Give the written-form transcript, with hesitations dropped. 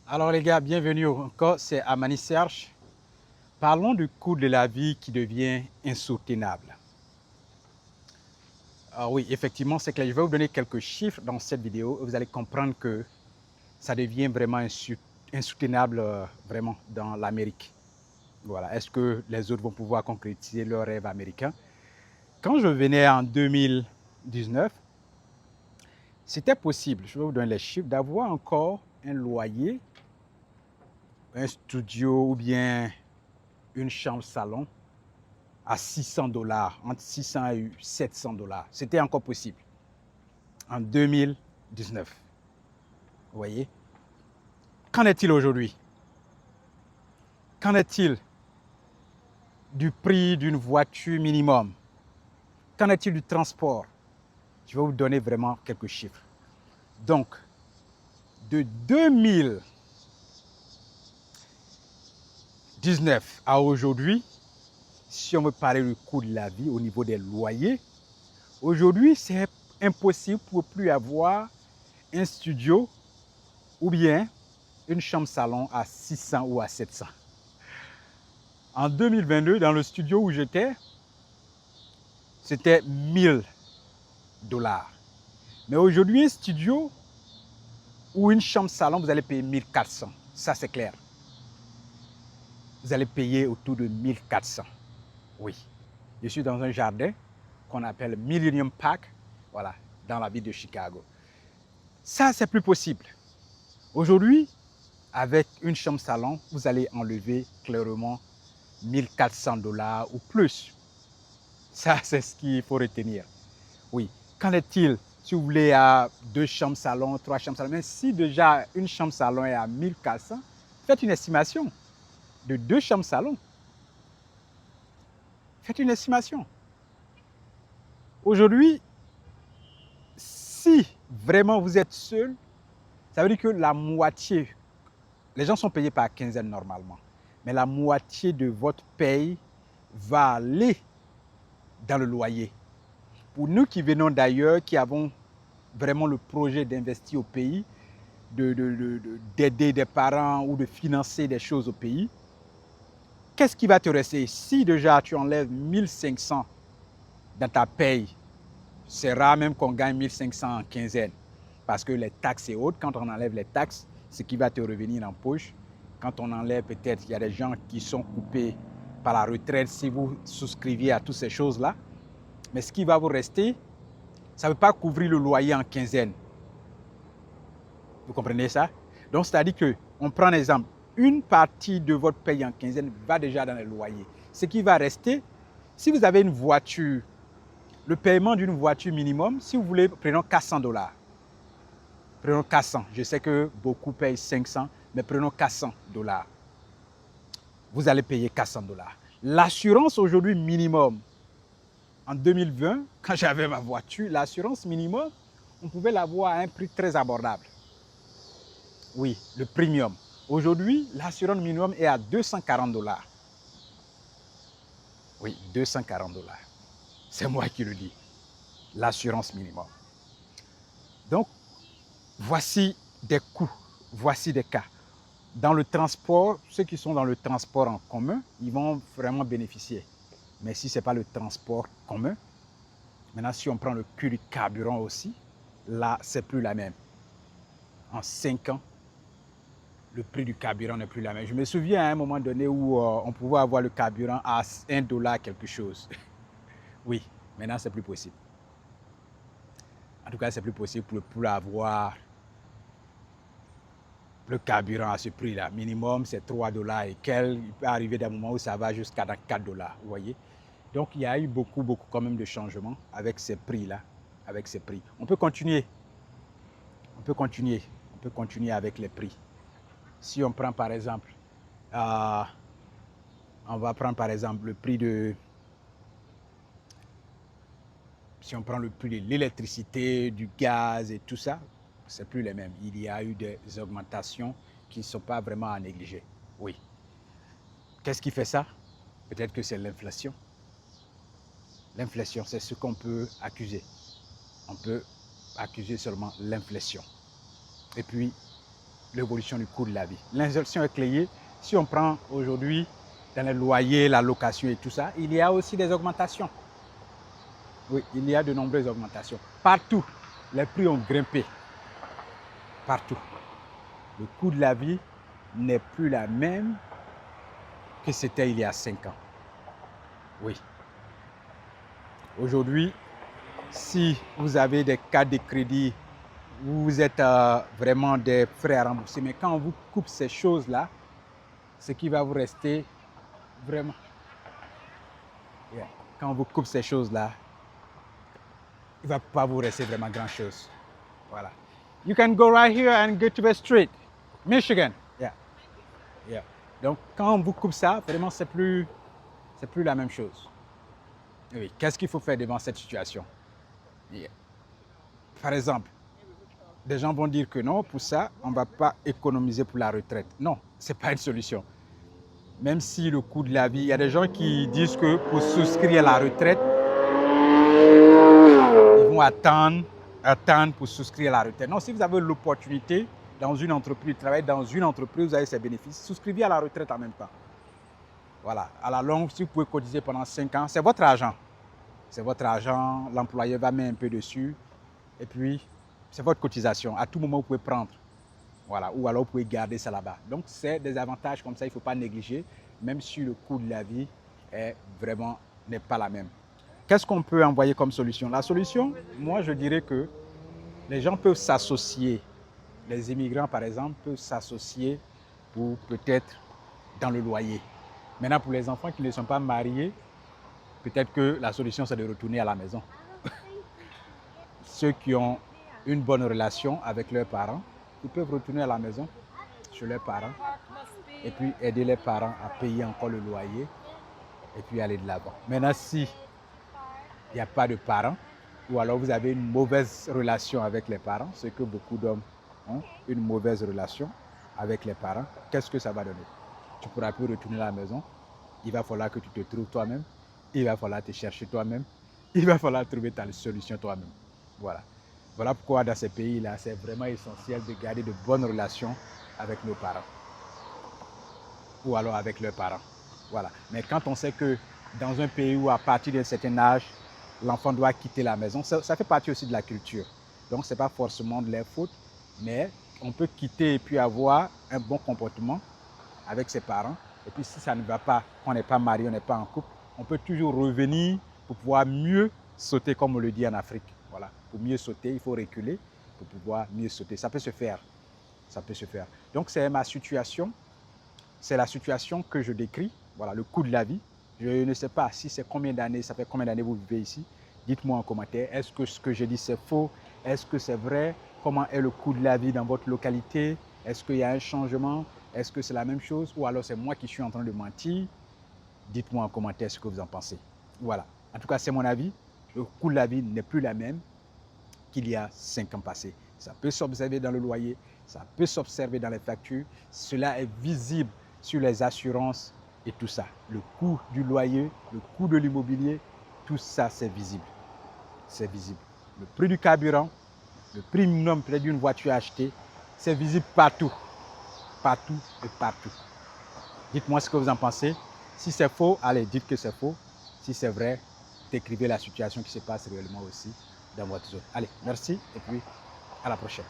Alors les gars, bienvenue encore, c'est Amani Serge. Parlons du coût de la vie qui devient insoutenable. Ah oui, effectivement, c'est clair. Je vais vous donner quelques chiffres dans cette vidéo et vous allez comprendre que ça devient vraiment insoutenable vraiment dans l'Amérique. Voilà. Est-ce que les autres vont pouvoir concrétiser leur rêve américain? Quand je venais en 2019, c'était possible, je vais vous donner les chiffres, d'avoir encore un loyer, un studio ou bien une chambre salon à 600 dollars, entre 600 et 700 dollars. C'était encore possible en 2019. Vous voyez? Qu'en est-il aujourd'hui? Qu'en est-il du prix d'une voiture minimum? Qu'en est-il du transport? Je vais vous donner vraiment quelques chiffres. Donc, de 2019 à aujourd'hui, si on veut parler du coût de la vie au niveau des loyers, aujourd'hui, c'est impossible pour plus avoir un studio ou bien une chambre salon à 600 ou à 700. En 2022, dans le studio où j'étais, c'était 1000 dollars. Mais aujourd'hui, un studio ou une chambre salon, vous allez payer 1400. Ça, c'est clair. Vous allez payer autour de 1400. Oui. Je suis dans un jardin qu'on appelle Millennium Park, voilà, dans la ville de Chicago. Ça, c'est plus possible. Aujourd'hui, avec une chambre salon, vous allez enlever clairement 1400 dollars ou plus. Ça, c'est ce qu'il faut retenir. Oui. Qu'en est-il si vous voulez à 2 chambres salon, 3 chambres salon? Mais si déjà une chambre salon est à 1400, faites une estimation de 2 chambres salon. Faites une estimation. Aujourd'hui, si vraiment vous êtes seul, ça veut dire que la moitié, les gens sont payés par quinzaine normalement, mais la moitié de votre paye va aller dans le loyer. Pour nous qui venons d'ailleurs, qui avons vraiment le projet d'investir au pays, d'aider des parents ou de financer des choses au pays, qu'est-ce qui va te rester? Si déjà tu enlèves 1500 dans ta paye, c'est rare même qu'on gagne 1500 en quinzaine, parce que les taxes et autres, quand on enlève les taxes, ce qui va te revenir en poche, quand on enlève peut-être, il y a des gens qui sont coupés par la retraite si vous souscriviez à toutes ces choses-là, mais ce qui va vous rester, ça ne veut pas couvrir le loyer en quinzaine. Vous comprenez ça? Donc, c'est-à-dire qu'on prend un exemple, une partie de votre paye en quinzaine va déjà dans le loyer. Ce qui va rester, si vous avez une voiture, le paiement d'une voiture minimum, si vous voulez, prenons 400 dollars. Prenons 400. Je sais que beaucoup payent 500, mais prenons 400 dollars. Vous allez payer 400 dollars. L'assurance aujourd'hui minimum, en 2020, quand j'avais ma voiture, l'assurance minimum, on pouvait l'avoir à un prix très abordable. Oui, le premium. Aujourd'hui, l'assurance minimum est à 240 dollars. Oui, 240 dollars. C'est moi qui le dis. L'assurance minimum. Donc, voici des coûts, voici des cas. Dans le transport, ceux qui sont dans le transport en commun, ils vont vraiment bénéficier. Mais si ce n'est pas le transport commun, maintenant si on prend le coût du carburant aussi, là, c'est plus la même. En 5 ans, le prix du carburant n'est plus la même. Je me souviens à un moment donné où on pouvait avoir le carburant à 1 dollar quelque chose. Oui, maintenant c'est plus possible. En tout cas, c'est plus possible pour avoir le carburant à ce prix-là. Minimum, c'est 3 dollars et quelques. Il peut arriver d'un moment où ça va jusqu'à 4 dollars, vous voyez. Donc, il y a eu beaucoup quand même de changements avec ces prix-là, avec ces prix. On peut continuer. On peut continuer avec les prix. Si on prend par exemple, on va prendre par exemple le prix de, si on prend le prix de l'électricité, du gaz et tout ça, c'est plus les mêmes. Il y a eu des augmentations qui ne sont pas vraiment à négliger. Oui. Qu'est-ce qui fait ça? Peut-être que c'est l'inflation. L'inflation, c'est ce qu'on peut accuser. On peut accuser seulement l'inflation. Et puis, l'évolution du coût de la vie. L'inflation est liée. Si on prend aujourd'hui dans les loyers, la location et tout ça, il y a aussi des augmentations. Oui, il y a de nombreuses augmentations. Partout, les prix ont grimpé. Partout. Le coût de la vie n'est plus la même que c'était il y a 5 ans. Oui. Aujourd'hui, si vous avez des cas de crédit, vous êtes vraiment des frais à rembourser, mais quand on vous coupe ces choses-là, ce qui va vous rester vraiment... Quand on vous coupe ces choses-là, il ne va pas vous rester vraiment grand-chose. Voilà. You can go right here and go to the street. Michigan. Yeah. Yeah. Donc, quand on vous coupe ça, vraiment, c'est plus la même chose. Oui. Qu'est-ce qu'il faut faire devant cette situation? Yeah. Par exemple, des gens vont dire que non, pour ça, on ne va pas économiser pour la retraite. Non, ce n'est pas une solution. Même si le coût de la vie, il y a des gens qui disent que pour souscrire à la retraite, ils vont attendre pour souscrire à la retraite. Non, si vous avez l'opportunité dans une entreprise, travailler dans une entreprise, vous avez ses bénéfices, souscrivez à la retraite en même temps. Voilà. À la longue, si vous pouvez cotiser pendant 5 ans, c'est votre argent. C'est votre argent, l'employeur va mettre un peu dessus. Et puis, c'est votre cotisation. À tout moment, vous pouvez prendre. Voilà. Ou alors, vous pouvez garder ça là-bas. Donc, c'est des avantages comme ça, il ne faut pas négliger, même si le coût de la vie n'est pas la même. Qu'est-ce qu'on peut envoyer comme solution? La solution, moi, je dirais que les gens peuvent s'associer. Les immigrants, par exemple, peuvent s'associer pour peut-être dans le loyer. Maintenant, pour les enfants qui ne sont pas mariés, peut-être que la solution, c'est de retourner à la maison. Ceux qui ont une bonne relation avec leurs parents, ils peuvent retourner à la maison, chez leurs parents, et puis aider les parents à payer encore le loyer, et puis aller de l'avant. Maintenant, si il n'y a pas de parents, ou alors vous avez une mauvaise relation avec les parents, c'est que beaucoup d'hommes ont une mauvaise relation avec les parents, qu'est-ce que ça va donner? Tu ne pourras plus retourner à la maison, il va falloir que tu te trouves toi-même, il va falloir te chercher toi-même, il va falloir trouver ta solution toi-même. Voilà. Voilà pourquoi dans ces pays-là, c'est vraiment essentiel de garder de bonnes relations avec nos parents. Ou alors avec leurs parents. Voilà. Mais quand on sait que dans un pays où à partir d'un certain âge, l'enfant doit quitter la maison, ça fait partie aussi de la culture. Donc ce n'est pas forcément de leur faute, mais on peut quitter et puis avoir un bon comportement avec ses parents. Et puis si ça ne va pas, qu'on n'est pas marié, on n'est pas en couple, on peut toujours revenir pour pouvoir mieux sauter, comme on le dit en Afrique. Voilà. Pour mieux sauter, il faut reculer pour pouvoir mieux sauter. Ça peut se faire. Ça peut se faire. Donc c'est ma situation. C'est la situation que je décris. Voilà, le coût de la vie. Je ne sais pas si c'est combien d'années, ça fait combien d'années vous vivez ici. Dites-moi en commentaire. Est-ce que ce que je dis c'est faux? Est-ce que c'est vrai? Comment est le coût de la vie dans votre localité? Est-ce qu'il y a un changement? Est-ce que c'est la même chose? Ou alors c'est moi qui suis en train de mentir? Dites-moi en commentaire ce que vous en pensez. Voilà. En tout cas, c'est mon avis. Le coût de la vie n'est plus la même qu'il y a 5 ans passés. Ça peut s'observer dans le loyer, ça peut s'observer dans les factures. Cela est visible sur les assurances et tout ça. Le coût du loyer, le coût de l'immobilier, tout ça, c'est visible. C'est visible. Le prix du carburant, le prix minimum peut-être d'une voiture achetée, c'est visible partout. Partout et partout. Dites-moi ce que vous en pensez. Si c'est faux, allez, dites que c'est faux. Si c'est vrai, décrivez la situation qui se passe réellement aussi dans votre zone. Allez, merci et puis à la prochaine.